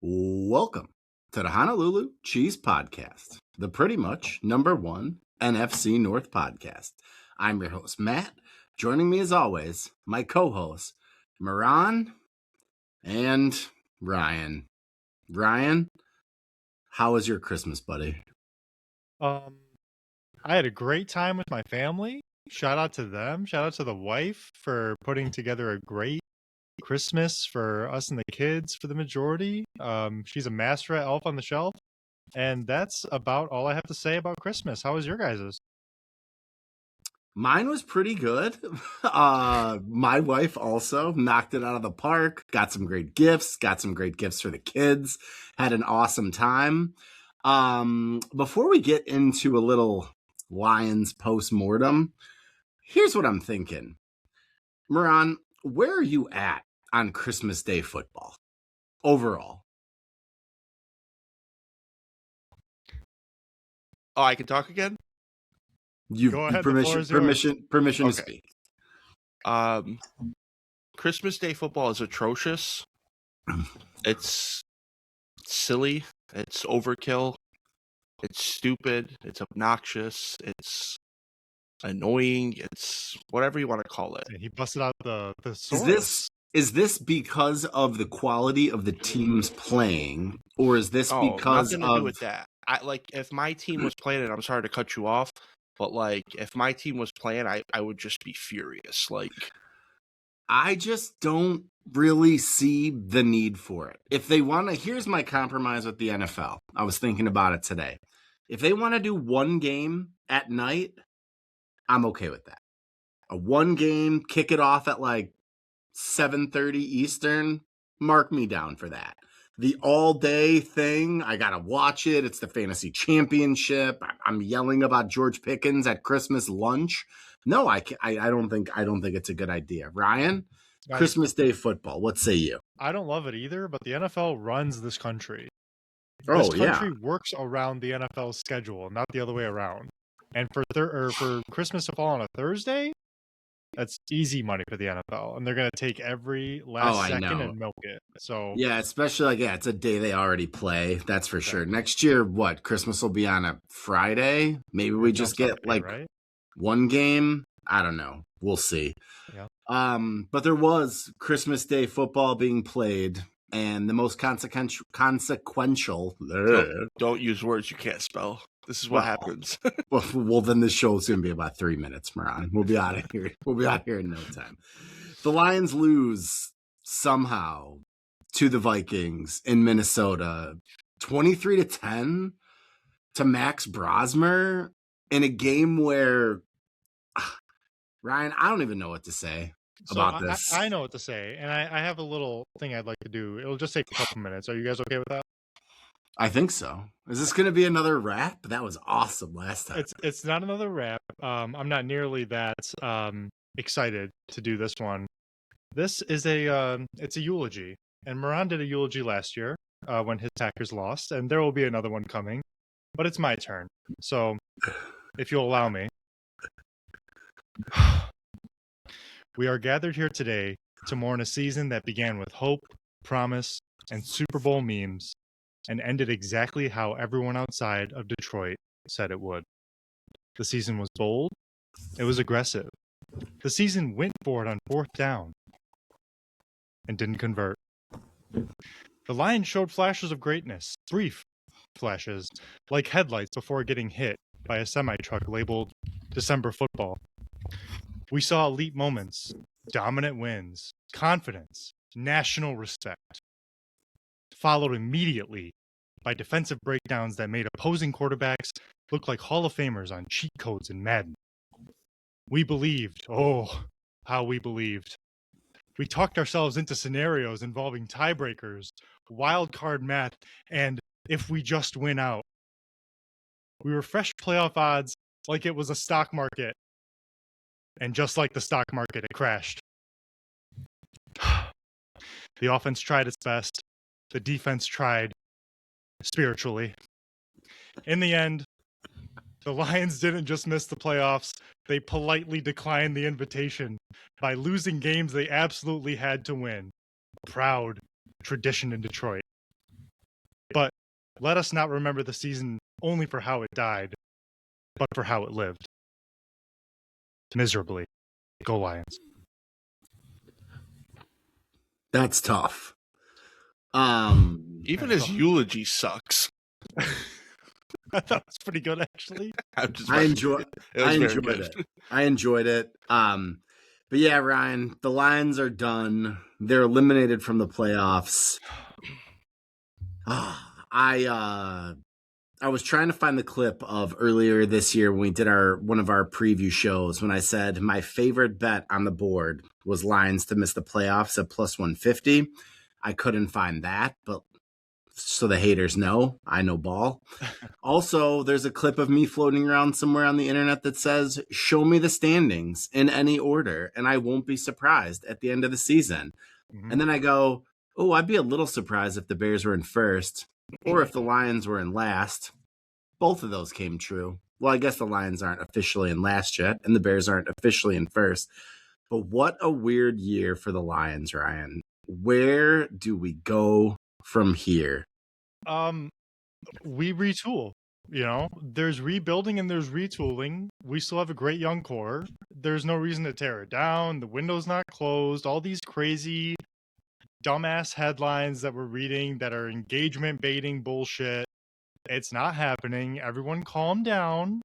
Welcome to the Honolulu Cheese Podcast, the pretty much #1 NFC North podcast. I'm your host, Matt. Joining me as always, my co-hosts, Moran and Ryan. Ryan, how was your Christmas, buddy? I had a great time with my family. Shout out to them. Shout out to the wife for putting together a great Christmas for us and the kids for the majority. She's a master at Elf on the Shelf. And that's about all I have to say about Christmas. How was your guys's? Mine was pretty good. My wife also knocked it out of the park, got some great gifts for the kids, had an awesome time. Before we get into a little Lions post-mortem, here's what I'm thinking. Moran, where are you at on Christmas Day football overall? Oh, I can talk again? You've Go ahead, permission to speak. Christmas Day football is atrocious. It's silly. It's overkill. It's stupid. It's obnoxious. It's annoying. It's whatever you want to call it. And he busted out the source. Is this because of the quality of the teams playing, or is this because nothing to do with that? If my team was playing, and I'm sorry to cut you off, but if my team was playing, I would just be furious. I just don't really see the need for it. If they want to, here's my compromise with the NFL. I was thinking about it today. If they want to do one game at night, I'm okay with that. A one game, kick it off at 7:30 Eastern, mark me down for that. The all-day thing, I gotta watch it. It's the fantasy championship. I'm yelling about George Pickens at Christmas lunch. No, I don't think it's a good idea. Ryan, Christmas Day football. What say you? I don't love it either, but the NFL runs this country. This country works around the NFL schedule, not the other way around. And for Christmas to fall on a Thursday, that's easy money for the NFL, and they're going to take every last second and milk it. So yeah, especially it's a day they already play. That's for sure. Next year, Christmas will be on a Friday. Maybe we just get one game. I don't know. We'll see. Yeah. But there was Christmas Day football being played, and the most consequential. Don't use words you can't spell. This is what happens. well, then the show's going to be about 3 minutes, Moran. We'll be out of here. We'll be out here in no time. The Lions lose somehow to the Vikings in Minnesota, 23-10 to Max Brosmer in a game where, Ryan, I don't even know what to say about this. I know what to say, and I have a little thing I'd like to do. It'll just take a couple minutes. Are you guys okay with that? I think so. Is this going to be another rap? That was awesome last time. It's not another rap. I'm not nearly that excited to do this one. This is it's a eulogy, and Moran did a eulogy last year when his Packers lost, and there will be another one coming, but it's my turn. So, if you'll allow me, we are gathered here today to mourn a season that began with hope, promise, and Super Bowl memes, and ended exactly how everyone outside of Detroit said it would. The season was bold. It was aggressive. The season went for it on 4th down and didn't convert. The Lions showed flashes of greatness, brief flashes, like headlights before getting hit by a semi-truck labeled December football. We saw elite moments, dominant wins, confidence, national respect, followed immediately by defensive breakdowns that made opposing quarterbacks look like Hall of Famers on cheat codes in Madden. We believed. Oh, how we believed. We talked ourselves into scenarios involving tiebreakers, wild card math, and if we just win out. We refreshed playoff odds like it was a stock market. And just like the stock market, it crashed. The offense tried its best. The defense tried spiritually. In the end, the Lions didn't just miss the playoffs. They politely declined the invitation by losing games they absolutely had to win. Proud tradition in Detroit. But let us not remember the season only for how it died, but for how it lived. Miserably. Go Lions. That's tough. Even his eulogy sucks. I thought it was pretty good, actually. I enjoyed it. I enjoyed it. But yeah, Ryan, the Lions are done. They're eliminated from the playoffs. I was trying to find the clip of earlier this year when we did one of our preview shows when I said my favorite bet on the board was Lions to miss the playoffs at plus 150. I couldn't find that, but so the haters know, I know ball. Also, there's a clip of me floating around somewhere on the internet that says, show me the standings in any order, and I won't be surprised at the end of the season. Mm-hmm. And then I go, oh, I'd be a little surprised if the Bears were in first or if the Lions were in last. Both of those came true. Well, I guess the Lions aren't officially in last yet, and the Bears aren't officially in first. But what a weird year for the Lions, Ryan. Where do we go from here? We retool. You know, there's rebuilding and there's retooling. We still have a great young core. There's no reason to tear it down. The window's not closed. All these crazy, dumbass headlines that we're reading that are engagement baiting bullshit. It's not happening. Everyone calm down.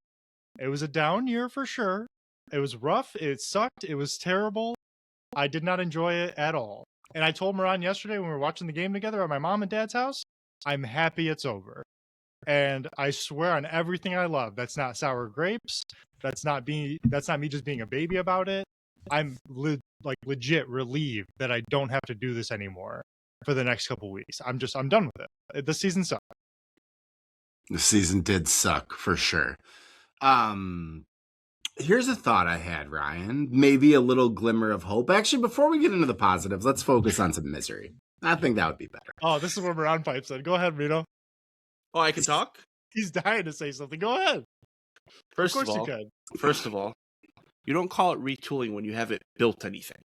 It was a down year for sure. It was rough. It sucked. It was terrible. I did not enjoy it at all. And I told Moran yesterday when we were watching the game together at my mom and dad's house, I'm happy it's over. And I swear on everything I love, that's not sour grapes. That's not me just being a baby about it. I'm legit relieved that I don't have to do this anymore for the next couple weeks. I'm done with it. The season sucked. The season did suck for sure. Here's a thought I had, Ryan. Maybe a little glimmer of hope. Actually, before we get into the positives, let's focus on some misery. I think that would be better. Oh, this is where Moran pipes in. Go ahead, Rito. Oh, I can talk? He's dying to say something. Go ahead. First of all, you don't call it retooling when you haven't built anything.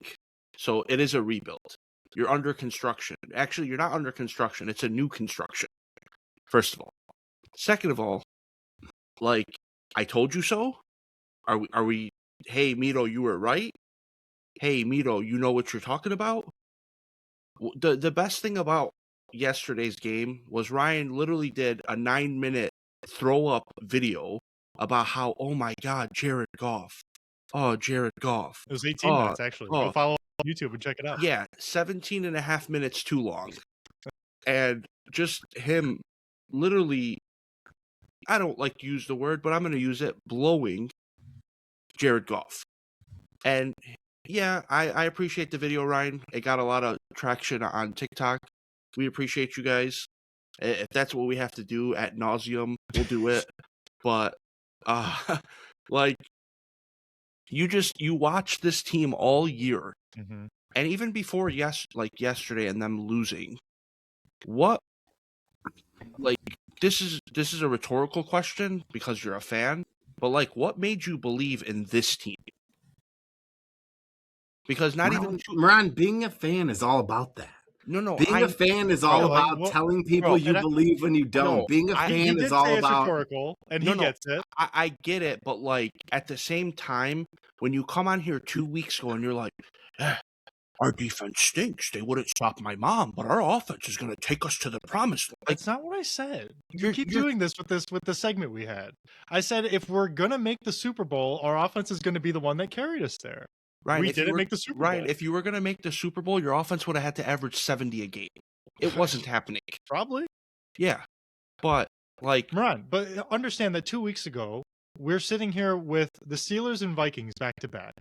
So it is a rebuild. You're under construction. Actually, you're not under construction. It's a new construction. First of all. Second of all, like, I told you so? Are we, hey, Mito, you were right? Hey, Mito, you know what you're talking about? The best thing about yesterday's game was Ryan literally did a 9-minute throw-up video about how, oh my God, Jared Goff. Oh, Jared Goff. It was 18 minutes, actually. Go follow on YouTube and check it out. Yeah, 17 and a half minutes too long. And just him literally, I don't like to use the word, but I'm going to use it, blowing Jared Goff. And yeah, I appreciate the video, Ryan. It got a lot of traction on TikTok. We appreciate you guys. If that's what we have to do ad nauseum, we'll do it. But, like, you watch this team all year. Mm-hmm. And even before yesterday and them losing, what, like, this is a rhetorical question because you're a fan, but, like, what made you believe in this team? Because Moran, being a fan is all about that. No. Being a fan is all about telling people you believe when you don't. Being a fan is all about rhetorical, and he gets it. I get it, but, like, at the same time, when you come on here 2 weeks ago and you're like, our defense stinks. They wouldn't stop my mom, but our offense is going to take us to the promised land. That's not what I said. You keep doing this with the segment we had. I said if we're going to make the Super Bowl, our offense is going to be the one that carried us there. Ryan, we didn't make the Super Bowl. Ryan, if you were going to make the Super Bowl, your offense would have had to average 70 a game. It wasn't happening. Probably. Yeah. But, like... Moran, but understand that 2 weeks ago, we're sitting here with the Steelers and Vikings back-to-back.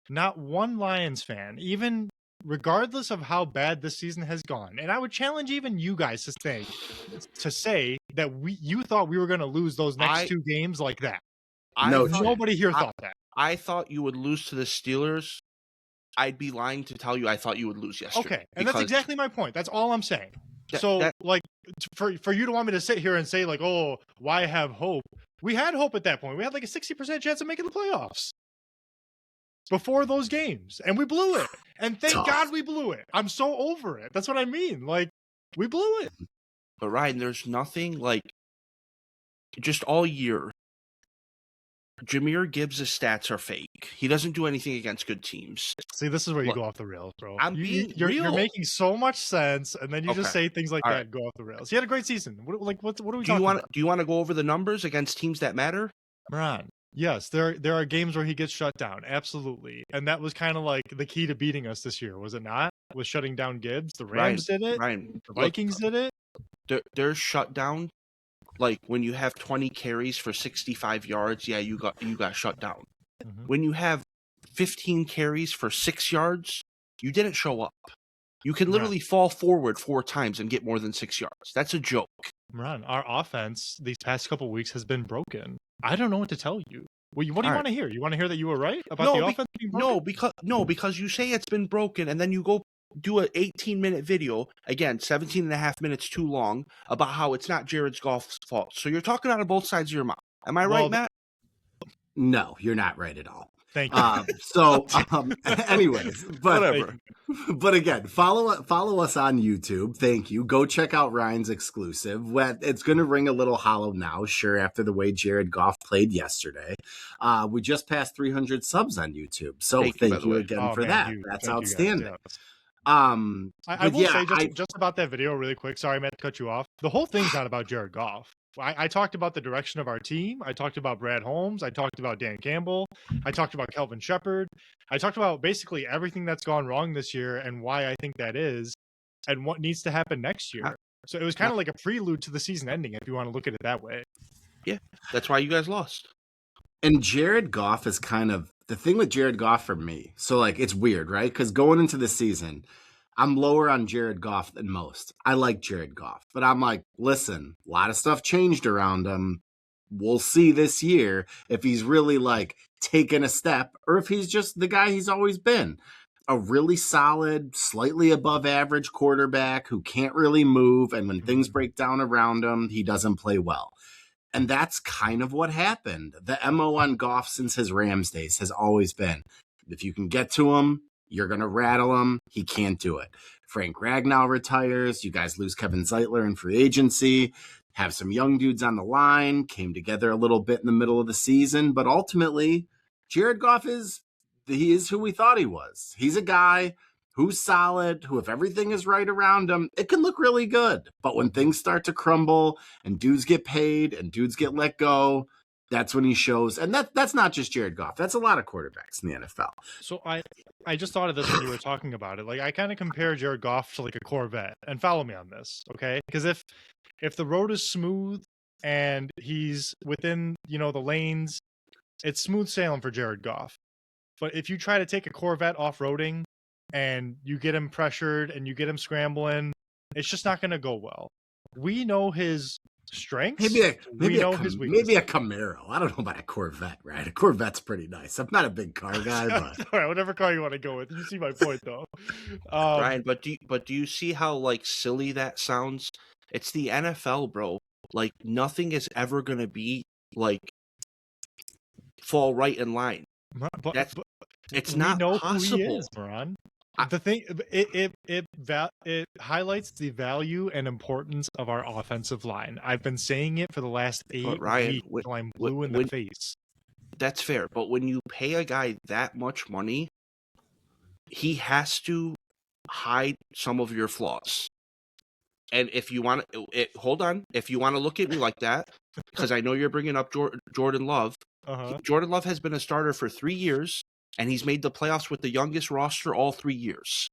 Not one Lions fan, even regardless of how bad this season has gone. And I would challenge even you guys to say that you thought we were going to lose those next 2 games like that. Nobody here thought that. I thought you would lose to the Steelers. I'd be lying to tell you I thought you would lose yesterday. Okay, and that's exactly my point. That's all I'm saying. For you to want me to sit here and say, like, oh, why have hope? We had hope at that point. We had like a 60% chance of making the playoffs before those games, and we blew it. And thank God we blew it. I'm so over it. That's what I mean. Like, we blew it. But Ryan, there's nothing like just all year. Jahmyr Gibbs' stats are fake. He doesn't do anything against good teams. See, this is where you Look, go off the rails, bro. I'm being You're real. making so much sense, and then you just Okay. say things like All that right. and go off the rails. He had a great season. What are we Do talking about? you want to go over the numbers against teams that matter? Moran. Yes, there are games where he gets shut down. Absolutely. And that was kind of like the key to beating us this year, was it not? Was shutting down Gibbs. The Rams did it. Ryan, The Vikings did it. They're shut down. Like when you have 20 carries for 65 yards, yeah, you got shut down. Mhm. When you have 15 carries for 6 yards, you didn't show up. You can literally fall forward 4 times and get more than 6 yards. That's a joke. Moran, our offense these past couple weeks has been broken. I don't know what to tell you. What do you want to hear? You want to hear that you were right about the offense being broken? Because you say it's been broken, and then you go do an 18-minute video, again, 17 and a half minutes too long, about how it's not Jared Goff's fault. So you're talking out of both sides of your mouth. Am I right, Matt? No, you're not right at all. Thank you. Anyways, Whatever. But again, follow us on YouTube. Thank you. Go check out Ryan's exclusive. It's going to ring a little hollow now, sure, after the way Jared Goff played yesterday. We just passed 300 subs on YouTube, so thank you again for that. Huge. That's Thank outstanding. Yes. I will say just about that video really quick. Sorry, I meant to cut you off. The whole thing's not about Jared Goff. I talked about the direction of our team. I talked about Brad Holmes. I talked about Dan Campbell. I talked about Kelvin Shepard. I talked about basically everything that's gone wrong this year and why I think that is and what needs to happen next year. So it was kind of like a prelude to the season ending, if you want to look at it that way. Yeah, that's why you guys lost. And Jared Goff is kind of the thing with Jared Goff for me. So, like, it's weird, right? Because going into the season, I'm lower on Jared Goff than most. I like Jared Goff, but I'm like, listen, a lot of stuff changed around him. We'll see this year if he's really like taken a step or if he's just the guy he's always been. A really solid, slightly above average quarterback who can't really move. And when things break down around him, he doesn't play well. And that's kind of what happened. The MO on Goff since his Rams days has always been, if you can get to him, you're going to rattle him. He can't do it. Frank Ragnow retires. You guys lose Kevin Zeitler in free agency. Have some young dudes on the line. Came together a little bit in the middle of the season. But ultimately, Jared Goff is who we thought he was. He's a guy who's solid, who if everything is right around him, it can look really good. But when things start to crumble and dudes get paid and dudes get let go, that's when he shows. And that's not just Jared Goff. That's a lot of quarterbacks in the NFL. So I just thought of this when you were talking about it. Like, I kind of compare Jared Goff to like a Corvette, and follow me on this, okay? Because if the road is smooth and he's within, the lanes, it's smooth sailing for Jared Goff. But if you try to take a Corvette off-roading and you get him pressured and you get him scrambling, it's just not going to go well. We know his strengths. Maybe a Camaro. I don't know about a Corvette, right? A Corvette's pretty nice. I'm not a big car guy, but all right, whatever car you want to go with. You see my point, though. Ryan, but do you see how like silly that sounds? It's the NFL, bro. Like nothing is ever gonna be like fall right in line. But it's not possible. Who he is, Moran. The thing, it highlights the value and importance of our offensive line. I've been saying it for the last 8 weeks until I'm blue in the face. That's fair, but when you pay a guy that much money, he has to hide some of your flaws. And if you want to, hold on, if you want to look at me like that, because I know you're bringing up Jordan Love. Jordan Love has been a starter for 3 years. And he's made the playoffs with the youngest roster all 3 years.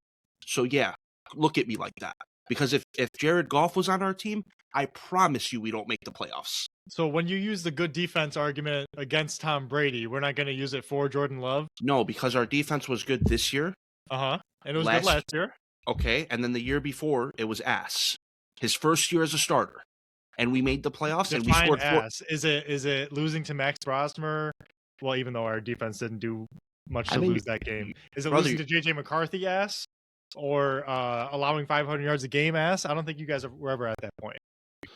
So, yeah, look at me like that. Because if Jared Goff was on our team, I promise you we don't make the playoffs. So when you use the good defense argument against Tom Brady, we're not going to use it for Jordan Love? No, because our defense was good this year. And it was good last year. Okay, and then the year before, it was ass. His first year as a starter. And we made the playoffs and we scored ass. Is it losing to Max Brosmer? Well, even though our defense didn't do much to lose that game. Is it losing to JJ McCarthy ass or allowing 500 yards a game ass? I don't think you guys were ever at that point.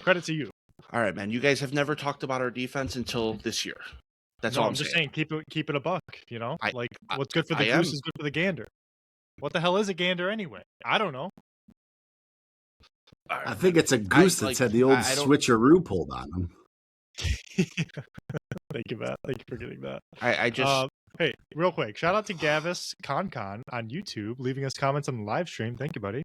Credit to you. All right, man. You guys have never talked about our defense until this year. That's all I'm just saying. Keep it a buck, what's good for the goose is good for the gander. What the hell is a gander anyway? I don't know. I think it's a goose that's had the old switcheroo pulled on him. Thank you, Matt. Thank you for getting that. I just hey, real quick, shout out to Gavis Con on YouTube, leaving us comments on the live stream. Thank you, buddy.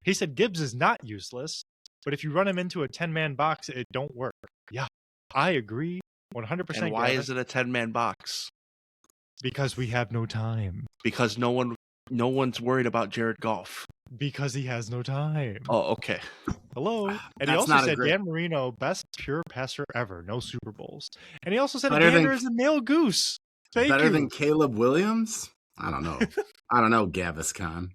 He said Gibbs is not useless, but if you run him into a 10-man box, it don't work. Yeah, I agree 100%. And why Gavis, is it a 10-man box? Because we have no time. Because no one's worried about Jared Goff. Because he has no time. Oh, okay. Hello. And he also said Dan Marino, best pure passer ever, no Super Bowls. And he also said Evander is a male goose. Better than Caleb Williams? I don't know. I don't know, Gaviscon.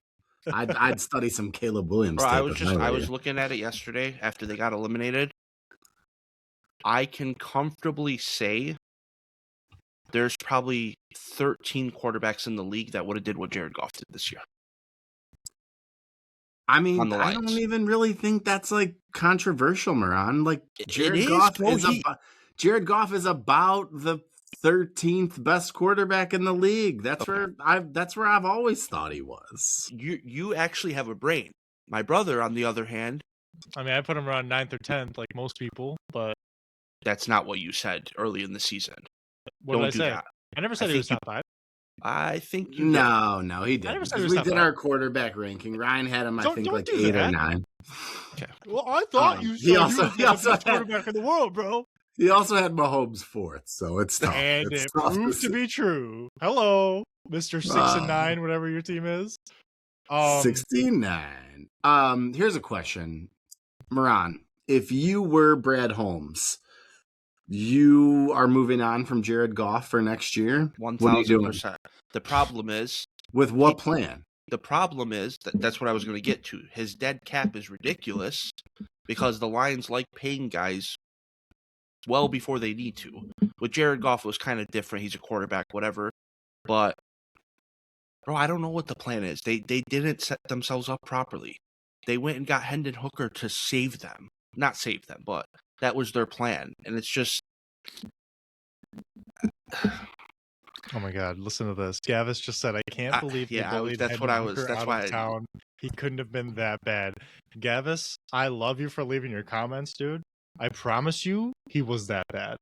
I'd study some Caleb Williams. Bro, I was looking at it yesterday after they got eliminated. I can comfortably say there's probably 13 quarterbacks in the league that would have did what Jared Goff did this year. I mean, I don't even really think that's like controversial, Moran. Like Jared Goff is about the 13th best quarterback in the league. That's where I've always thought he was. You actually have a brain. My brother, on the other hand, I mean, I put him around 9th or 10th, like most people, but that's not what you said early in the season. What did I say? That. I never said he was top 5. I think you did. No, he didn't. We did our quarterback ranking. Ryan had him, I think, like 8 or 9. Okay. Well, I thought you said he was the best quarterback in the world, bro. He also had Mahomes 4th, so it's tough. And it proved to be true. Hello, Mr. 6-9, whatever your team is. 69. Here's a question. Moran, if you were Brad Holmes, you are moving on from Jared Goff for next year? 1,000%. The problem is... With what plan? The problem is, that's what I was going to get to. His dead cap is ridiculous because the Lions like paying guys well before they need to. With Jared Goff, it was kind of different. He's a quarterback, whatever. But, bro, I don't know what the plan is. They didn't set themselves up properly. They went and got Hendon Hooker to save them. Not save them, but that was their plan. And it's just... Oh my God! Listen to this. Gavis just said, "I can't believe you bullied Hendon Hooker out of town. He couldn't have been that bad." Gavis, I love you for leaving your comments, dude. I promise you, he was that bad.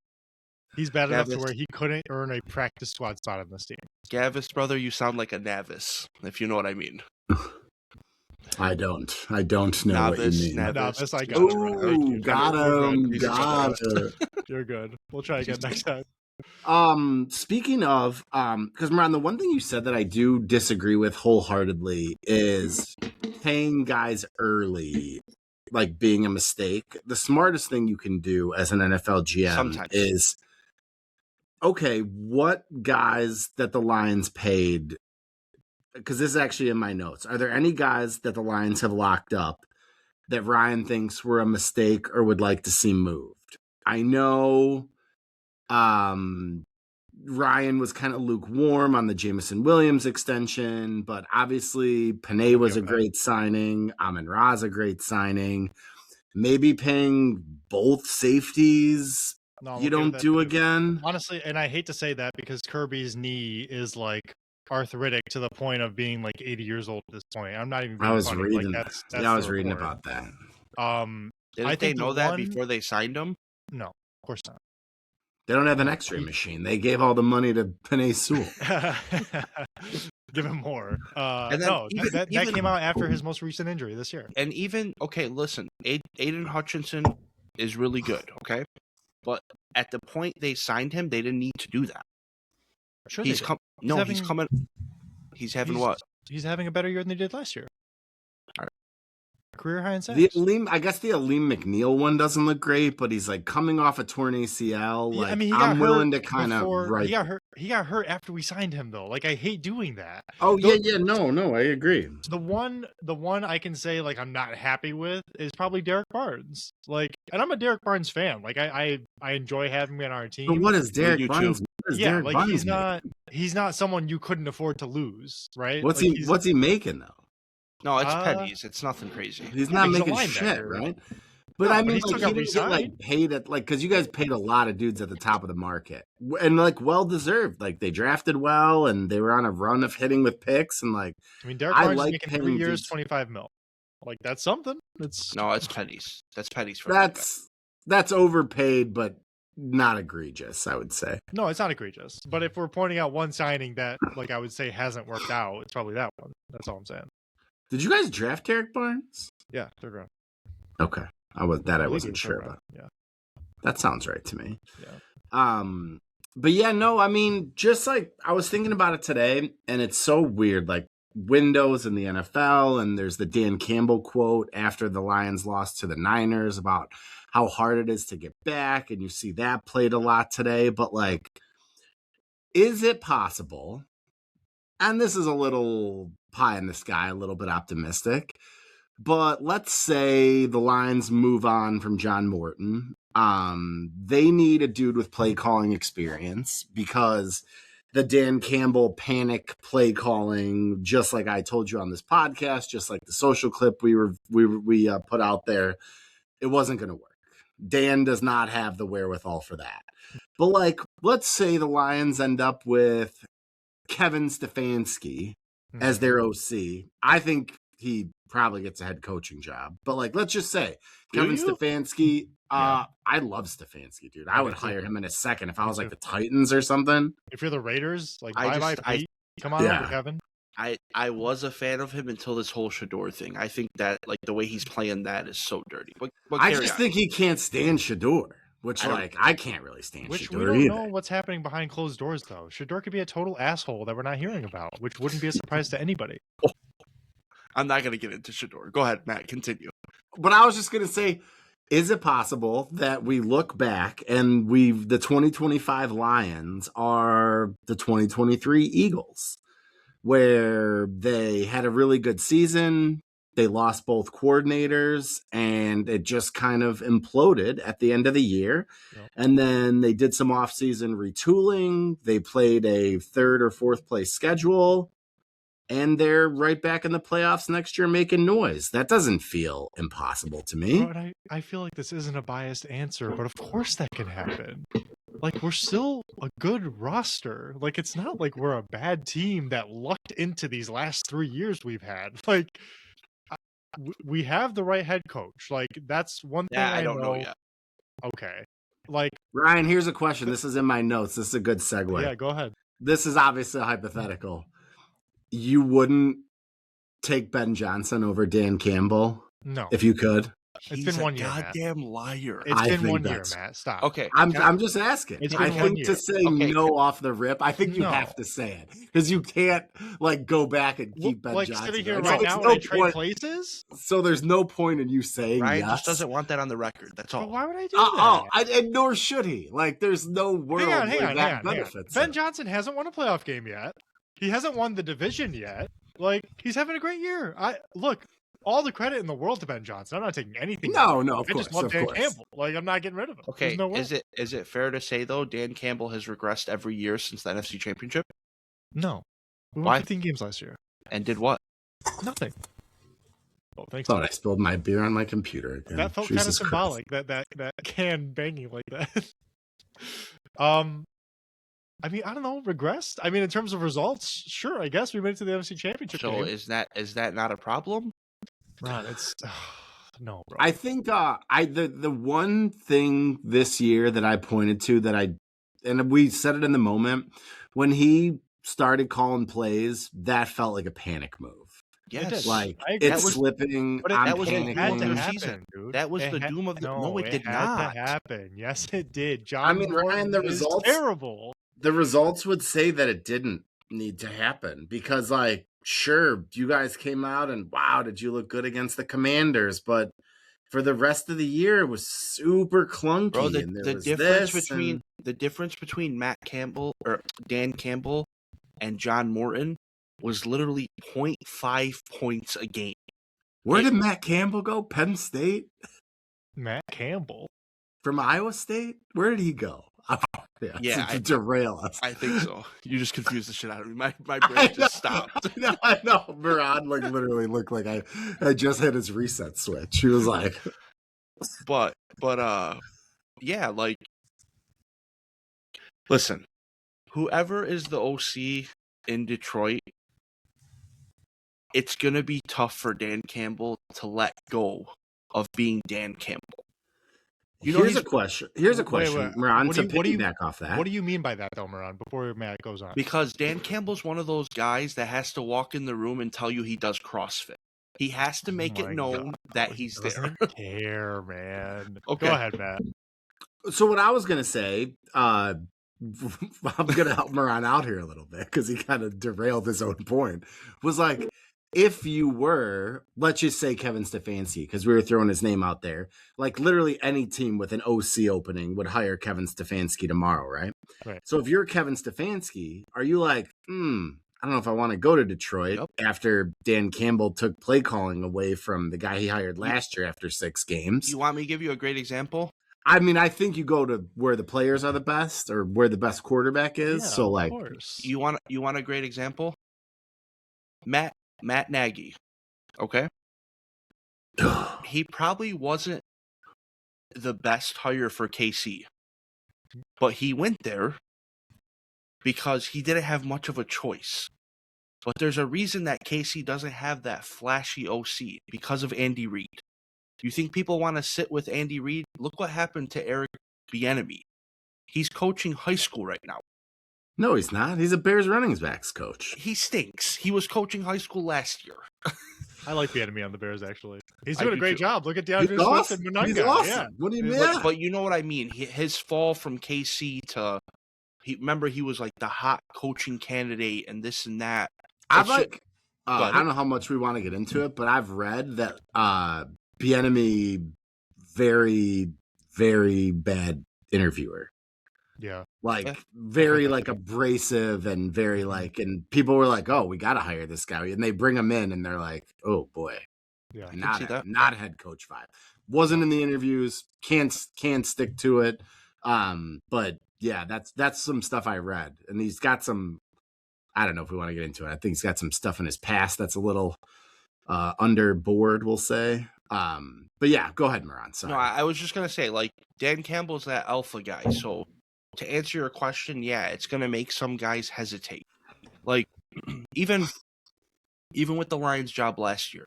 He's bad enough to where he couldn't earn a practice squad spot on this team. Gavis, brother, you sound like a Navis, if you know what I mean. I don't know what you mean. Novice, I got it. Got him. Got it. You're good. We'll try again next time. Speaking of, because Moran, the one thing you said that I do disagree with wholeheartedly is paying guys early, like being a mistake. The smartest thing you can do as an NFL GM is, okay, what guys that the Lions paid, because this is actually in my notes, are there any guys that the Lions have locked up that Ryan thinks were a mistake or would like to see moved? I know Ryan was kind of lukewarm on the Jameson Williams extension, but obviously Panay was a great signing. Amon-Ra's a great signing. Maybe paying both safeties you don't do again. Honestly, and I hate to say that because Kirby's knee is like arthritic to the point of being like 80 years old at this point. I'm not even being funny. Reading, like that's I was reading about that. Didn't they know that before they signed him? No, of course not. They don't have an x-ray machine. They gave all the money to Panay Sewell. Give him more. That came out after his most recent injury this year. And even, okay, listen, Aiden Hutchinson is really good, okay? But at the point they signed him, they didn't need to do that. Sure he's coming. He's having what? He's having a better year than he did last year. Career high in sacks. I guess the Aleem McNeil one doesn't look great, but he's like coming off a torn ACL. Like, I'm willing to kind of right. He got hurt after we signed him, though. Like, I hate doing that. Oh no, I agree. The one I can say like I'm not happy with is probably Derek Barnes. Like, and I'm a Derek Barnes fan. Like, I enjoy having him on our team. But what is Derek Barnes? Derek Barnes he's not someone you couldn't afford to lose, right? What's he making though? No, it's pennies. It's nothing crazy. He's not making shit, right? But I mean, like, he didn't get like paid at because you guys paid a lot of dudes at the top of the market, and like well deserved. Like they drafted well, and they were on a run of hitting with picks, and like I mean, Derek Barnes is making 3 years, $25 million. Like, that's something. It's No, it's pennies. That's pennies for a running back. That's overpaid, but not egregious, I would say. No, it's not egregious. But if we're pointing out one signing that, like, I would say hasn't worked out, it's probably that one. That's all I'm saying. Did you guys draft Derek Barnes? Yeah, third round. Okay. I wasn't sure about. Yeah. That sounds right to me. Yeah. But yeah, no, I mean, just like I was thinking about it today, and it's so weird, like windows in the NFL, and there's the Dan Campbell quote after the Lions lost to the Niners about how hard it is to get back, and you see that played a lot today. But like, is it possible? And this is a little pie in the sky, a little bit optimistic. But let's say the Lions move on from John Morton. They need a dude with play calling experience because the Dan Campbell panic play calling, just like I told you on this podcast, just like the social clip we put out there, it wasn't going to work. Dan does not have the wherewithal for that. But like, let's say the Lions end up with Kevin Stefanski as their OC. I think he probably gets a head coaching job. But like, let's just say Kevin Stefanski. I love Stefanski, dude. I would hire him in a second if I was like the Titans or something. If you're the Raiders, like I come on over, Kevin. I was a fan of him until this whole Shador thing. I think that like the way he's playing that is so dirty. But I just think he can't stand Shador. Which, I can't really stand Shador we don't either. know what's happening behind closed doors, though. Shador could be a total asshole that we're not hearing about, which wouldn't be a surprise to anybody. I'm not going to get into Shador. Go ahead, Matt. Continue. But I was just going to say, is it possible that we look back and the 2025 Lions are the 2023 Eagles, where they had a really good season, they lost both coordinators, and it just kind of imploded at the end of the year. Yep. And then they did some offseason retooling. They played a third or fourth place schedule, and they're right back in the playoffs next year making noise. That doesn't feel impossible to me. But I feel like this isn't a biased answer, but of course that can happen. Like, we're still a good roster. Like, it's not like we're a bad team that lucked into these last 3 years we've had. Like, we have the right head coach. Like, that's one thing I don't know yet. Okay. Like, Ryan, here's a question. This is in my notes. This is a good segue. Yeah, go ahead. This is obviously a hypothetical. You wouldn't take Ben Johnson over Dan Campbell? No. If you could? He's been 1 a year, goddamn liar. It's been 1 year, Matt. Stop. Okay. I'm just asking. I think to say no off the rip, I think you have to say it. Because you can't like go back and keep Ben Johnson. Like sitting here right now and I trade places? So there's no point in you saying Ryan yes. just doesn't want that on the record. That's all. But why would I do that? And nor should he. Like, there's no world where that benefits Ben Johnson hasn't won a playoff game yet. He hasn't won the division yet. Like, he's having a great year. Look, all the credit in the world to Ben Johnson. I'm not taking anything. No, of course. I just love Dan Campbell. Like, I'm not getting rid of him. Okay, is it fair to say, though, Dan Campbell has regressed every year since the NFC Championship? No. We won 15 games last year. And did what? Nothing. Oh, thanks. I spilled my beer on my computer again. That felt kind of symbolic, that can banging like that. I mean, I don't know, regressed? I mean, in terms of results, sure, I guess we made it to the NFC Championship game. So is that not a problem? Ron, it's no, bro. I think the one thing this year that I pointed to and we said it in the moment, when he started calling plays, that felt like a panic move. Yes, like it's slipping. But I'm that was panicking. That was the doom of the. No, it did not happen. Yes, it did. John, Ryan, the results terrible. The results would say that it didn't need to happen because, like, sure, you guys came out and wow, did you look good against the Commanders? But for the rest of the year, it was super clunky. Bro, and the difference between Matt Campbell or Dan Campbell and John Morton was literally 0.5 points a game. Where did Matt Campbell go? Penn State? Matt Campbell? From Iowa State? Where did he go? To derail us. I think so. You just confused the shit out of me. My brain just stopped. I know. Murad literally looked like I just hit his reset switch. He was like, but yeah, like, listen, whoever is the OC in Detroit it's going to be tough for Dan Campbell to let go of being Dan Campbell. Here's a question. Wait. Ron, What to do you piggyback off that. What do you mean by that, though, Moran? Before Matt goes on, Because Dan Campbell's one of those guys that has to walk in the room and tell you he does CrossFit. He has to make it known that he's there. Doesn't care, man. Okay. Go ahead, Matt. So what I was gonna say, I'm gonna help Moran out here a little bit because he kind of derailed his own point. Was like, if you were, let's just say Kevin Stefanski, because we were throwing his name out there, like literally any team with an OC opening would hire Kevin Stefanski tomorrow, right? Right. So if you're Kevin Stefanski, are you like, I don't know if I want to go to Detroit after Dan Campbell took play calling away from the guy he hired last year after 6 games? You want me to give you a great example? I mean, I think you go to where the players are the best or where the best quarterback is. Yeah, so, like, of course. You want a great example? Matt Nagy, okay? He probably wasn't the best hire for KC, but he went there because he didn't have much of a choice. But there's a reason that KC doesn't have that flashy OC because of Andy Reid. You think people want to sit with Andy Reid? Look what happened to Eric Bieniemy. He's coaching high school right now. No, he's not. He's a Bears running backs coach. He stinks. He was coaching high school last year. I like the enemy on the Bears, actually. He's doing a great job. Look at DeAndre Swift awesome. and Monanga. He's awesome. Yeah. What do you mean? But you know what I mean. His fall from KC to remember he was like the hot coaching candidate and this and that. I don't know how much we want to get into it, but I've read that Bieniemy very, very bad interviewer. Yeah. Very like abrasive and very like, and people were like, "Oh, we got to hire this guy," and they bring him in, and they're like, "Oh boy, yeah, not head coach vibe." Wasn't in the interviews. Can't stick to it. But yeah, that's some stuff I read, and he's got some. I don't know if we want to get into it. I think he's got some stuff in his past that's a little underboard, we'll say. But yeah, go ahead, Moran. Sorry. No, I was just gonna say, like, Dan Campbell's that alpha guy. So to answer your question, yeah, it's gonna make some guys hesitate. Like even with the Lions' job last year,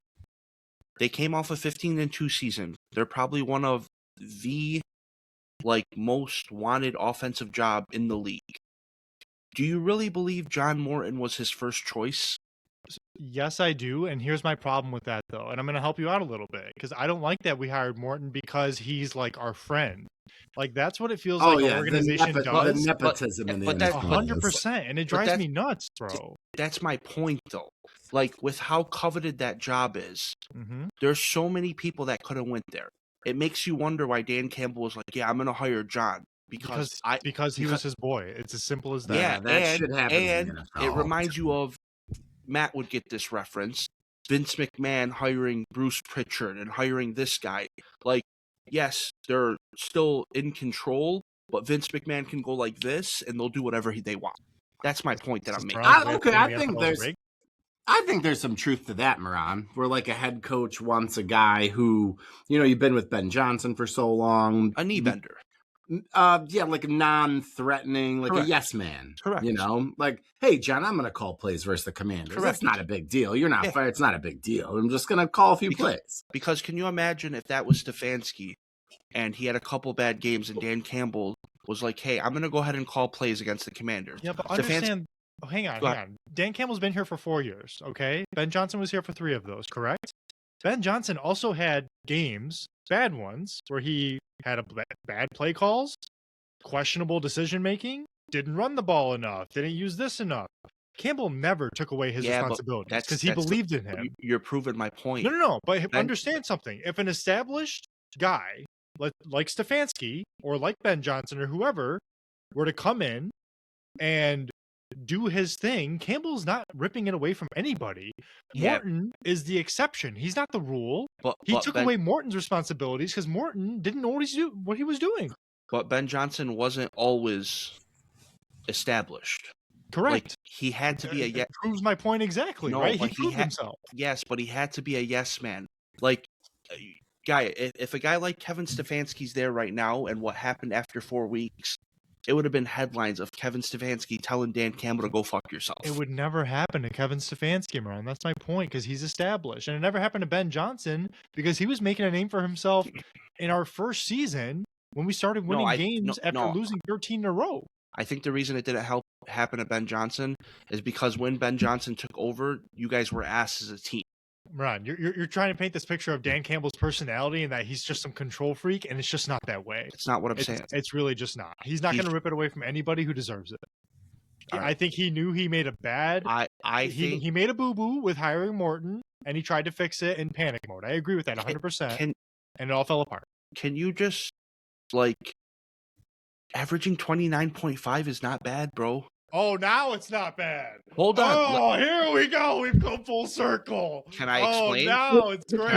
they came off a 15-2 season. They're probably one of the most wanted offensive job in the league. Do you really believe John Morton was his first choice? Yes, I do. And here's my problem with that, though. And I'm going to help you out a little bit because I don't like that we hired Morton because he's like our friend. Like, that's what it feels like an organization does. The nepotism in the NFL. 100%. And it drives me nuts, bro. That's my point, though. Like, with how coveted that job is, there's so many people that could have went there. It makes you wonder why Dan Campbell was like, yeah, I'm going to hire John. Because he was his boy. It's as simple as that. Yeah, that shit happens. And it reminds you of, Matt would get this reference, Vince McMahon hiring Bruce Pritchard and hiring this guy. Like, yes, they're still in control, but Vince McMahon can go like this, and they'll do whatever they want. That's my point that I'm making. I think there's some truth to that, Moran. Where like a head coach wants a guy who, you've been with Ben Johnson for so long. A knee bender. Like non-threatening, like Correct. a yes man. Correct. Like, hey, John, I'm going to call plays versus the Commanders. Correct. That's not a big deal. You're not fired. It's not a big deal. I'm just going to call a few plays. Because can you imagine if that was Stefanski and he had a couple bad games and Dan Campbell was like, hey, I'm going to go ahead and call plays against the Commanders. Yeah, but understand. Hang on. Dan Campbell's been here for 4 years, okay? Ben Johnson was here for 3 of those, correct? Ben Johnson also had games, bad ones, where he had bad play calls, questionable decision-making, didn't run the ball enough, didn't use this enough. Campbell never took away his responsibilities because he believed in him. You're proving my point. No. But understand something. If an established guy like Stefanski or like Ben Johnson or whoever were to come in and do his thing, Campbell's not ripping it away from anybody. Yeah. Morton is the exception. He's not the rule. But he took away Morton's responsibilities because Morton didn't know what he was doing. But Ben Johnson wasn't always established. Correct. Like, he had to be a It proves my point exactly, right? He proved himself. Yes, but he had to be a yes man. Like, guy, if a guy like Kevin Stefanski's there right now and what happened after 4 weeks, it would have been headlines of Kevin Stefanski telling Dan Campbell to go fuck yourself. It would never happen to Kevin Stefanski, Ron. That's my point, because he's established. And it never happened to Ben Johnson because he was making a name for himself in our first season when we started winning games after losing 13 in a row. I think the reason it didn't happen to Ben Johnson is because when Ben Johnson took over, you guys were ass as a team. Ron, you're trying to paint this picture of Dan Campbell's personality and that he's just some control freak, and it's just not that way. It's not what I'm saying. It's really just not. He's not going to rip it away from anybody who deserves it. Right. I think he knew he made a bad. He made a boo boo with hiring Morton, and he tried to fix it in panic mode. I agree with that 100%. And it all fell apart. Can you just averaging 29.5 is not bad, bro? Oh, now it's not bad. Hold on. Oh, here we go. We've come full circle. Can I explain? Oh, now it's great.